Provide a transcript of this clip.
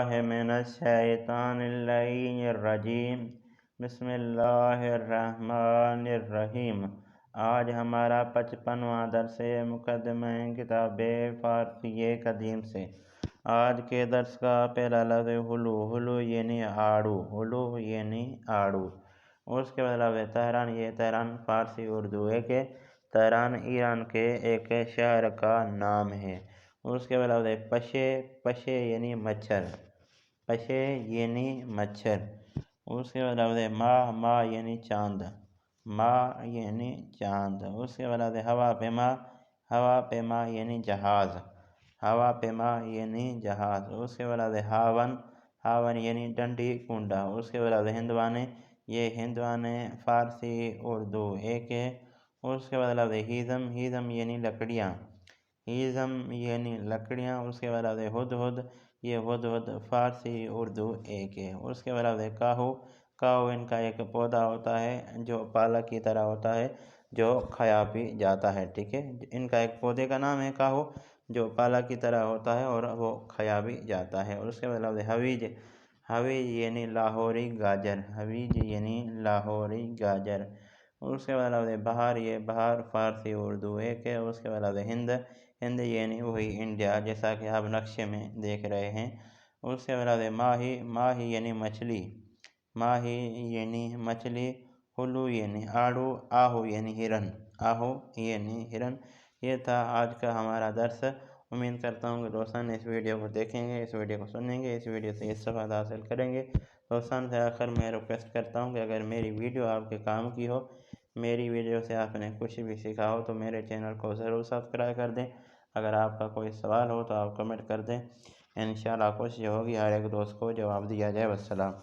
باللہ من الشیطان اللعین الرجیم بسم اللہ الرحمن الرحیم۔ آج ہمارا 55واں درس مقدمہ کتاب فارسی قدیم سے۔ آج کے درس کا پہلا لفظ ہلو۔ ہلو یعنی آڑو، ہلو یعنی آڑو۔ اس کے بعد لفظ تہران، یہ تہران فارسی اردو ہے کہ تہران ایران کے ایک شہر کا نام ہے۔ اس کے بعد لفظ پشے، پشے یعنی مچھر، پشے یعنی مچھر۔ اس کے بعد لفظ ماہ، ماہ یعنی چاند، ماہ یعنی چاند۔ اس کے بعد لفظ ہوا پیما، ہوا پیما یعنی جہاز، ہوا پیما یعنی جہاز۔ اس کے بعد لفظ ہاون، ہاون یعنی ڈنڈی کنڈا۔ اس کے بعد لفظ ہندوانے، یہ ہندوانے فارسی اردو ایک ہے۔ اس کے بعد لفظ ہیزم، ہیزم یعنی لکڑیاں، ہیزم یعنی لکڑیاں۔ اس کے بعد لفظ ہدہد، یہ ہدہد فارسی اردو ایک ہے۔ اس کے بعد لفظ کاہو، کاہو ان کا ایک پودا ہوتا ہے جو پالک کی طرح ہوتا ہے جو کھایا بھی جاتا ہے، ٹھیک ہے۔ ان کا ایک پودے کا نام ہے کاہو جو پالک کی طرح ہوتا ہے اور وہ کھایا بھی جاتا ہے۔ اور اس کے بعد لفظ حویج، حویج یعنی لاہوری گاجر، حویج یعنی لاہوری گاجر۔ اس کے بعد لفظ بہار، یہ بہار فارسی اردو ایک ہے۔ اس کے بعد لفظ ہند، ہند یعنی وہی انڈیا جیسا کہ آپ نقشے میں دیکھ رہے ہیں۔ اس کے بعد لفظ ماہی، ماہی یعنی مچھلی، ماہی یعنی مچھلی۔ ہلو یعنی آڑو، آہو یعنی ہرن، آہو یعنی ہرن۔ یہ تھا آج کا ہمارا درس۔ امید کرتا ہوں کہ دوستان اس ویڈیو کو دیکھیں گے، اس ویڈیو کو سنیں گے، اس ویڈیو سے استفادہ حاصل کریں گے۔ دوستان سے آخر میں ریکویسٹ کرتا ہوں کہ اگر میری ویڈیو آپ کے کام کی ہو، میری ویڈیو سے آپ نے کچھ بھی سیکھا ہو تو میرے چینل کو ضرور سبسکرائب کر دیں۔ اگر آپ کا کوئی سوال ہو تو آپ کمنٹ کر دیں، انشاءاللہ کوشش ہوگی ہر ایک دوست کو جواب دیا جائے۔ والسلام۔